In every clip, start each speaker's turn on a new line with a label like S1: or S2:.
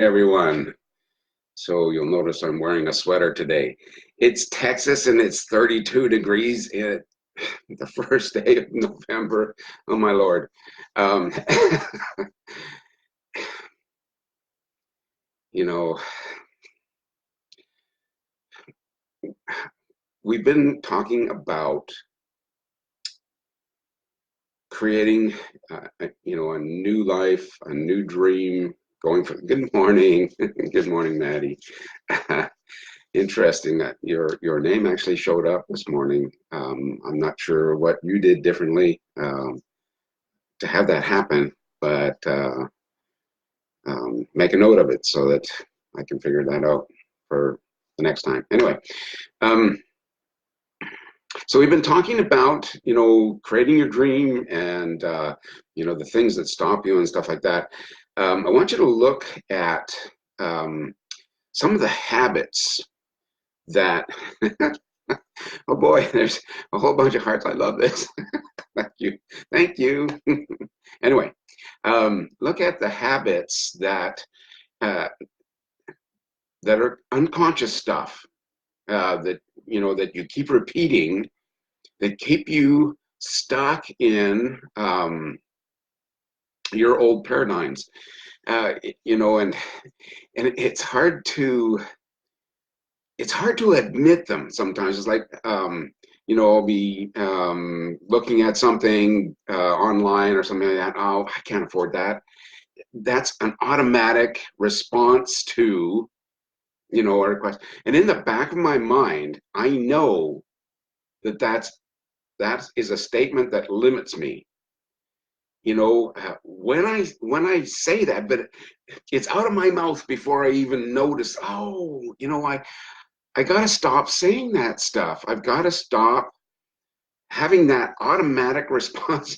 S1: Everyone. So you'll notice I'm wearing a sweater today. It's Texas and it's 32 degrees in the first day of November. Oh my Lord. Um, you know, we've been talking about creating, a new life, a new dream, going for good morning. Good morning, Maddie. Interesting that your name actually showed up this morning. I'm not sure what you did differently to have that happen, but make a note of it so that I can figure that out for the next time. Anyway, um, so we've been talking about creating your dream and the things that stop you and stuff like that. I want you to look at um, some of the habits that oh boy, there's a whole bunch of hearts. I love this. Thank you. Thank you. Anyway, look at the habits uh, that are unconscious stuff that you keep repeating that keep you stuck in your old paradigms. Uh, and it's hard to admit them sometimes. It's like I'll be looking at something online or something like that. Oh, I can't afford that. That's an automatic response to a request. And in the back of my mind, I know that is a statement that limits me. When I say that, but it's out of my mouth before I even notice. Oh, I got to stop saying that stuff. I've got to stop having that automatic response,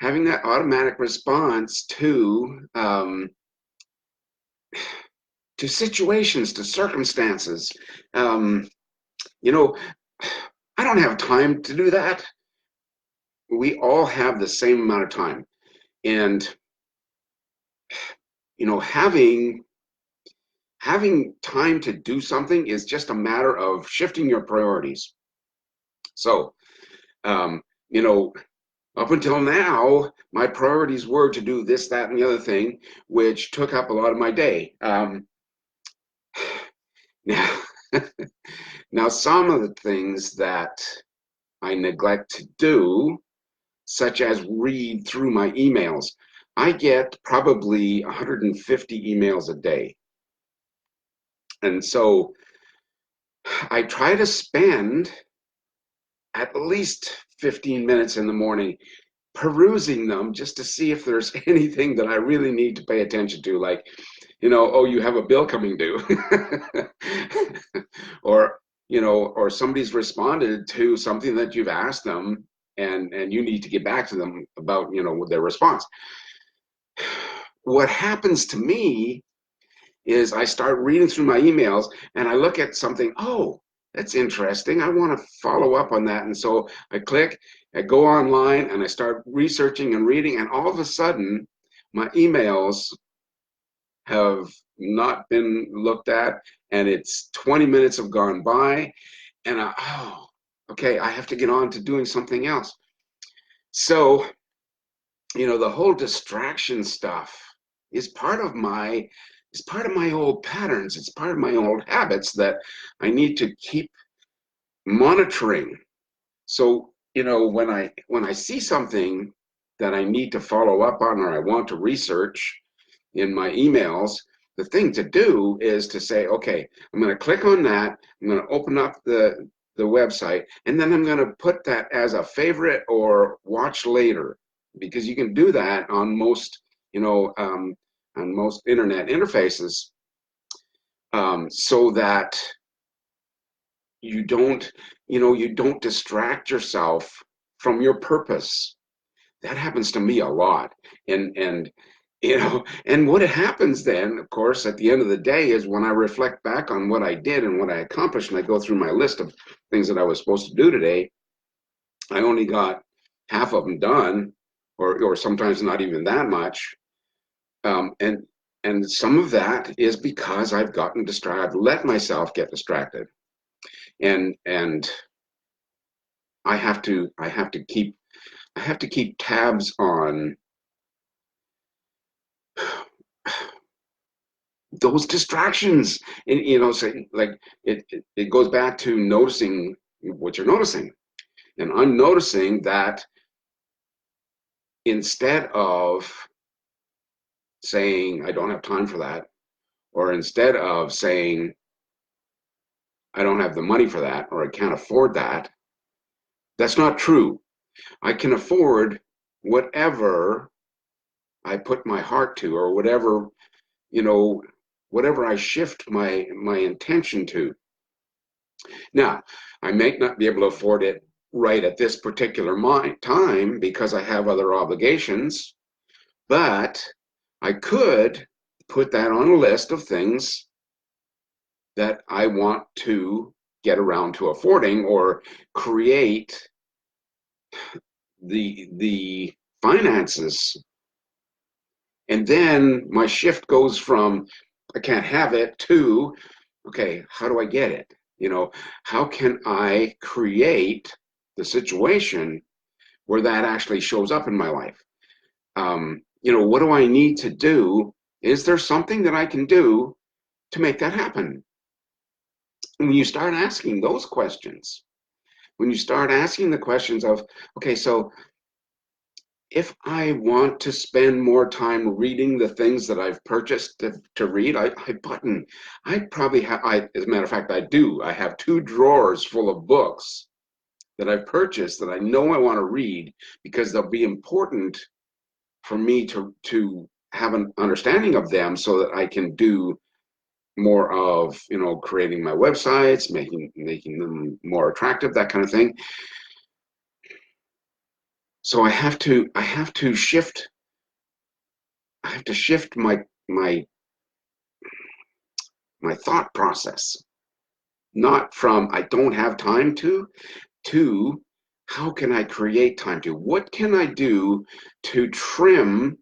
S1: having that automatic response to situations, to circumstances. Um, you know, I don't have time to do that. We all have the same amount of time, and having time to do something is just a matter of shifting your priorities. So, um, you know, up until now, my priorities were to do this, that, and the other thing, which took up a lot of my day. Now, now, some of the things that I neglect to do, such as read through my emails, I get probably 150 emails a day. And so I try to spend at least 15 minutes in the morning perusing them just to see if there's anything that I really need to pay attention to, like, oh, you have a bill coming due, or or somebody's responded to something that you've asked them, and you need to get back to them about their response. What happens to me is I start reading through my emails and I look at something. Oh, that's interesting. I want to follow up on that. And so I click, I go online and I start researching and reading. And all of a sudden, my emails have not been looked at, and it's 20 minutes have gone by. And okay, I have to get on to doing something else. So, the whole distraction stuff is part of my old patterns. It's part of my old habits that I need to keep monitoring. So, when I see something that I need to follow up on or I want to research in my emails, the thing to do is to say, okay, I'm going to click on that. I'm going to open up the website, and then I'm going to put that as a favorite or watch later, because you can do that on most, on most internet interfaces, so that you don't distract yourself from your purpose. That happens to me a lot. And what happens then, of course, at the end of the day, is when I reflect back on what I did and what I accomplished, and I go through my list of things that I was supposed to do today, I only got half of them done, or sometimes not even that much. And And some of that is because I've gotten distracted, I've let myself get distracted. And I have to keep tabs on those distractions. And so like it goes back to noticing what you're noticing. And I'm noticing that instead of saying I don't have time for that, or instead of saying I don't have the money for that, or I can't afford that, that's not true. I can afford whatever I put my heart to, or whatever, you know, whatever I shift my intention to. Now, I may not be able to afford it right at this particular time because I have other obligations, but I could put that on a list of things that I want to get around to affording, or create the finances. And then my shift goes from I can't have it to, okay, how do I get it? How can I create the situation where that actually shows up in my life? What do I need to do? Is there something that I can do to make that happen? When you start asking those questions, when you start asking the questions of, okay, so if I want to spend more time reading the things that I've purchased to read, I probably have, as a matter of fact, I do. I have 2 drawers full of books that I've purchased that I know I want to read because they'll be important for me to have an understanding of them, so that I can do more of, creating my websites, making them more attractive, that kind of thing. So I have to shift my my thought process, not from I don't have time to how can I create time to? What can I do to trim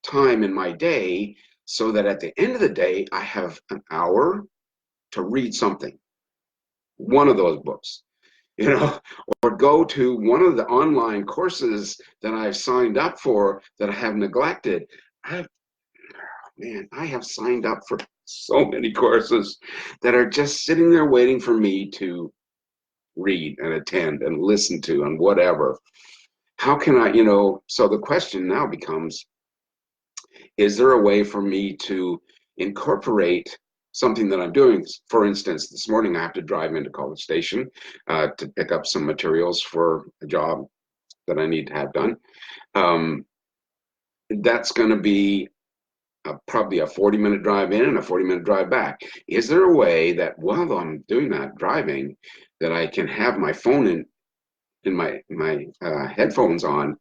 S1: time in my day so that at the end of the day I have an hour to read something, one of those books, or go to one of the online courses that I've signed up for that I have neglected. I Man, I have signed up for so many courses that are just sitting there waiting for me to read and attend and listen to and whatever. How can I, so the question now becomes, is there a way for me to incorporate something that I'm doing? For instance, this morning I have to drive into College Station to pick up some materials for a job that I need to have done. That's going to be probably a 40-minute drive in and a 40-minute drive back. Is there a way that while I'm doing that driving, that I can have my phone in my headphones on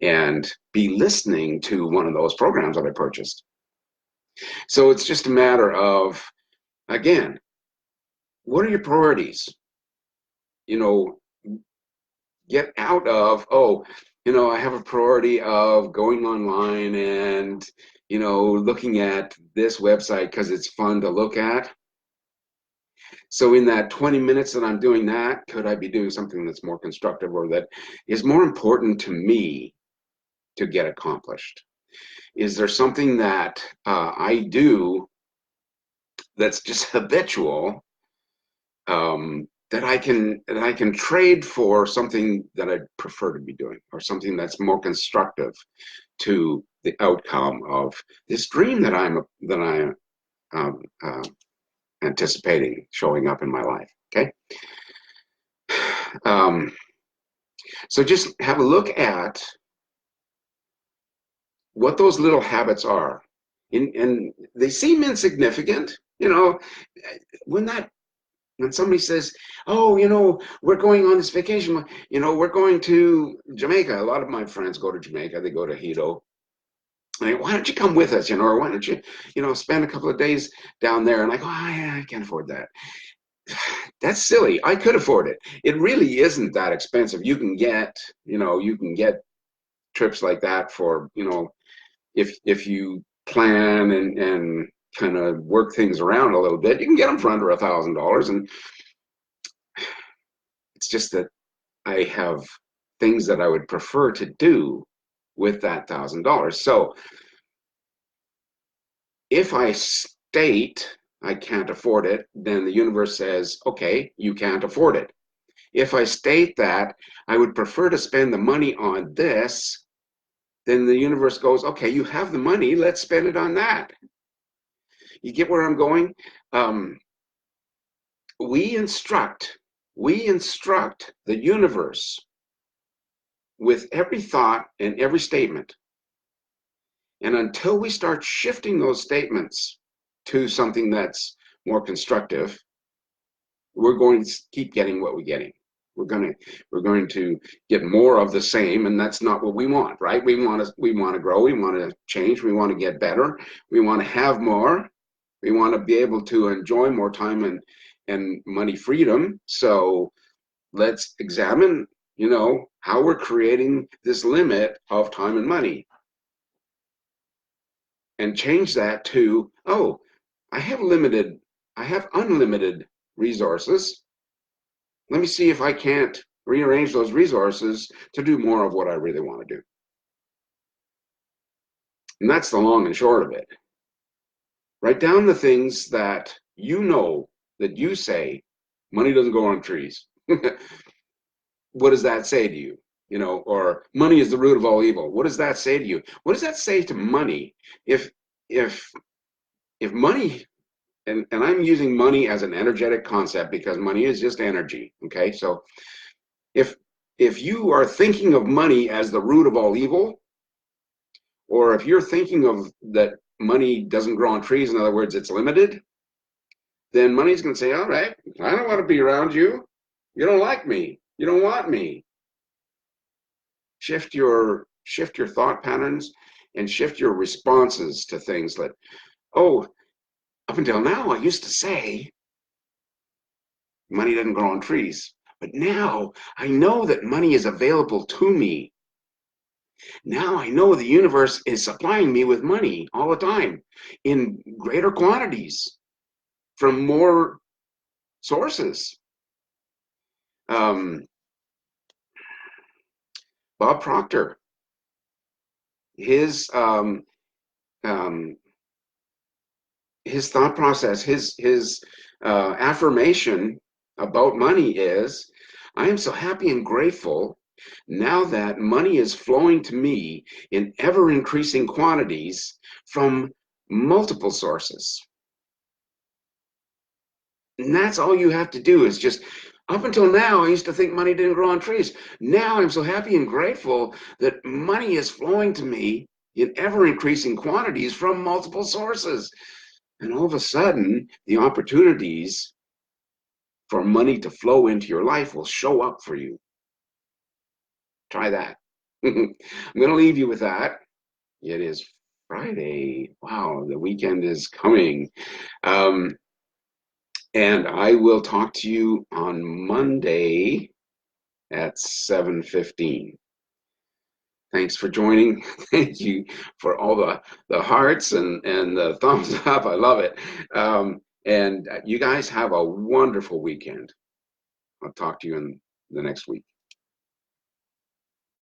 S1: and be listening to one of those programs that I purchased? So it's just a matter of, again, what are your priorities? Get out of, I have a priority of going online and looking at this website because it's fun to look at. So in that 20 minutes that I'm doing that, could I be doing something that's more constructive, or that is more important to me to get accomplished? Is there something that I do that's just habitual, that I can trade for something that I prefer to be doing, or something that's more constructive to the outcome of this dream that I am anticipating showing up in my life? Okay. So just have a look at what those little habits are. And they seem insignificant, when somebody says, oh, we're going on this vacation, we're going to Jamaica. A lot of my friends go to Jamaica. They go to Hedo. Why don't you come with us, or why don't you, spend a couple of days down there? And I go, I can't afford that. That's silly. I could afford it. It really isn't that expensive. You can get trips like that for, if you plan and kind of work things around a little bit, you can get them for under $1,000. And it's just that I have things that I would prefer to do with that $1,000. So if I state I can't afford it, then the universe says, okay, you can't afford it. If I state that I would prefer to spend the money on this, then the universe goes, okay, you have the money, let's spend it on that. You get where I'm going? We instruct the universe with every thought and every statement. And until we start shifting those statements to something that's more constructive, we're going to keep getting what we're getting. We're going to get more of the same, and that's not what we want, right? We want to grow, we want to change, we want to get better, we want to have more, we want to be able to enjoy more time and money freedom. So let's examine, how we're creating this limit of time and money, and change that to, oh, I have unlimited resources. Let me see if I can't rearrange those resources to do more of what I really want to do. And that's the long and short of it. Write down the things that that you say, money doesn't grow on trees. What does that say to you? Or money is the root of all evil. What does that say to you? What does that say to money? If money, and I'm using money as an energetic concept because money is just energy. Okay, so if you are thinking of money as the root of all evil, or if you're thinking of that money doesn't grow on trees, in other words, it's limited, then money's going to say, all right, I don't want to be around you. You don't like me. You don't want me. Shift your thought patterns and shift your responses to things that, oh, up until now, I used to say money doesn't grow on trees. But now I know that money is available to me. Now I know the universe is supplying me with money all the time in greater quantities from more sources. Bob Proctor, his thought process, his affirmation about money is, I am so happy and grateful now that money is flowing to me in ever increasing quantities from multiple sources. And that's all you have to do is just, up until now, I used to think money didn't grow on trees. Now I'm so happy and grateful that money is flowing to me in ever increasing quantities from multiple sources. And all of a sudden, the opportunities for money to flow into your life will show up for you. Try that. I'm going to leave you with that. It is Friday. Wow, the weekend is coming. And I will talk to you on Monday at 7:15. Thanks for joining. Thank you for all the hearts and the thumbs up. I love it. And you guys have a wonderful weekend. I'll talk to you in the next week.